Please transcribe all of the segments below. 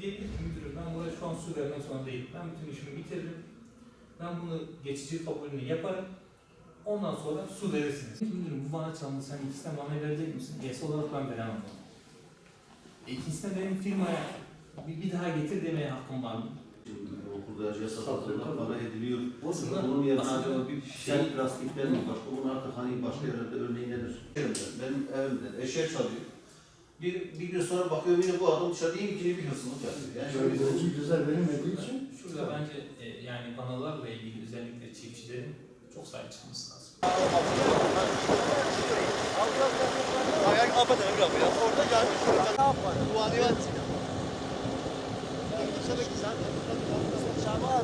Diyebilir ki müdürüm, ben buraya şu an su vermek zorunda değilim. Ben bütün işimi bitiririm. Ben bunu geçici kabulünü yaparım. Ondan sonra su verirsiniz. Müdürüm bu bana çalındı, sen ikisine bana verecek misin? Yes olarak ben veremem onu. İkincisine benim firmaya bir daha getir demeye hakkım var mı? Okulda ceza satılıyor, para ediliyor. Aslında Bunun yerine bir şey plastikler mi başka? Bunun artık hani başka yerlerde örneği nedir? Benim evimde eşek çalıyor. Bir gün sonra bakıyorum yine bu adam dışarıda yine bir hırsızlık yapıyor. Yani şöyle güzel verilmediği için. Şurada bence yani kanallarla ilgili özellikle çiftçilerin çok sahip çıkması lazım. Ayak kapatalım biraz ya. Orada gelmiş. Ne yapar? Duvarı var. Şöyle güzel. Şaban.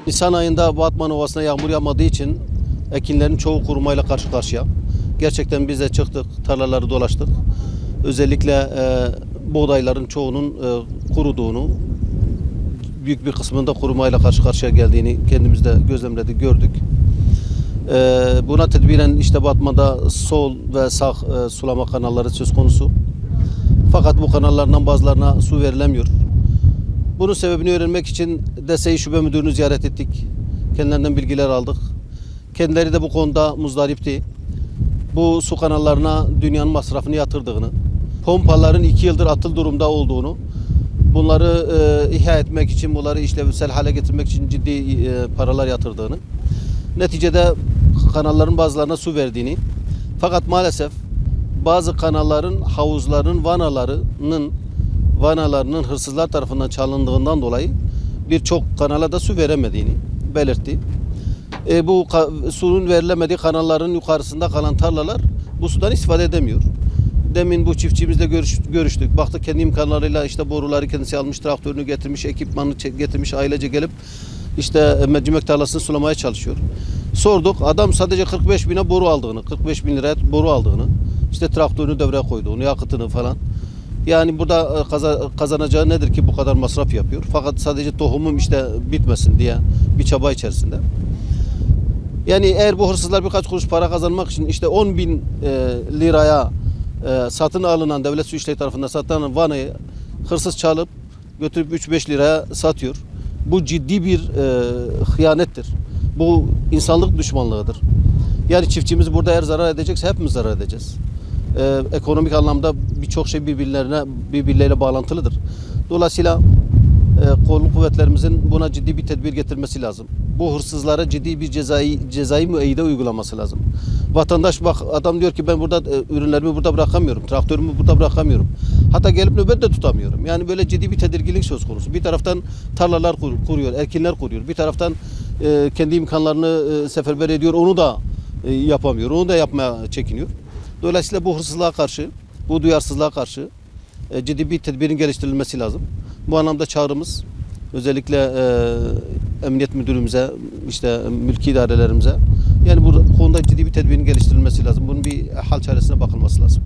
Nisan ayında Batman Ovası'na yağmur yağmadığı için ekinlerin çoğu kurumayla karşı karşıya. Gerçekten biz de çıktık, tarlaları dolaştık. Özellikle buğdayların çoğunun kuruduğunu, büyük bir kısmında kurumayla karşı karşıya geldiğini kendimiz de gözlemledik, gördük. Buna tedbiren işte Batman'da sol ve sağ sulama kanalları söz konusu. Fakat bu kanallardan bazılarına su verilemiyor. Bunun sebebini öğrenmek için DSİ Şube Müdürünü ziyaret ettik. Kendilerinden bilgiler aldık. Kendileri de bu konuda muzdaripti. Bu su kanallarına dünyanın masrafını yatırdığını, pompaların 2 yıldır atıl durumda olduğunu, bunları ihya etmek için, bunları işlevsel hale getirmek için ciddi paralar yatırdığını, neticede kanalların bazılarına su verdiğini, fakat maalesef bazı kanalların, havuzların, vanalarının hırsızlar tarafından çalındığından dolayı birçok kanala da su veremediğini belirtti. Bu suyun verilemediği kanalların yukarısında kalan tarlalar bu sudan istifade edemiyor. Demin bu çiftçimizle görüştük. Baktık kendi imkanlarıyla işte boruları kendisi almış, traktörünü getirmiş, ekipmanını getirmiş, ailece gelip işte mercimek tarlasını sulamaya çalışıyor. Sorduk, adam sadece 45 bine boru aldığını, 45 bin liraya boru aldığını, işte traktörünü devreye koyduğunu, yakıtını falan. Yani burada kazanacağı nedir ki bu kadar masraf yapıyor? Fakat sadece tohumum işte bitmesin diye bir çaba içerisinde. Yani eğer bu hırsızlar birkaç kuruş para kazanmak için işte 10 bin liraya satın alınan devlet su işleri tarafından satılan vanayı hırsız çalıp götürüp 3-5 liraya satıyor. Bu ciddi bir hıyanettir. Bu insanlık düşmanlığıdır. Yani çiftçimiz burada eğer zarar edecekse hepimiz zarar edeceğiz. Ekonomik anlamda birçok şey birbirleriyle bağlantılıdır. Dolayısıyla kolluk kuvvetlerimizin buna ciddi bir tedbir getirmesi lazım. Bu hırsızlara ciddi bir cezai müeyyide uygulaması lazım. Vatandaş bak adam diyor ki ben burada ürünlerimi burada bırakamıyorum, traktörümü burada bırakamıyorum. Hatta gelip nöbet de tutamıyorum. Yani böyle ciddi bir tedirginlik söz konusu. Bir taraftan tarlalar kuruyor, erkinler kuruyor. Bir taraftan kendi imkanlarını seferber ediyor, onu da yapamıyor. Onu da yapmaya çekiniyor. Dolayısıyla bu hırsızlığa karşı, bu duyarsızlığa karşı ciddi bir tedbirin geliştirilmesi lazım. Bu anlamda çağrımız özellikle emniyet müdürümüze, işte mülki idarelerimize yani bu konuda ciddi bir tedbirin geliştirilmesi lazım. Bunun bir hal çaresine bakılması lazım.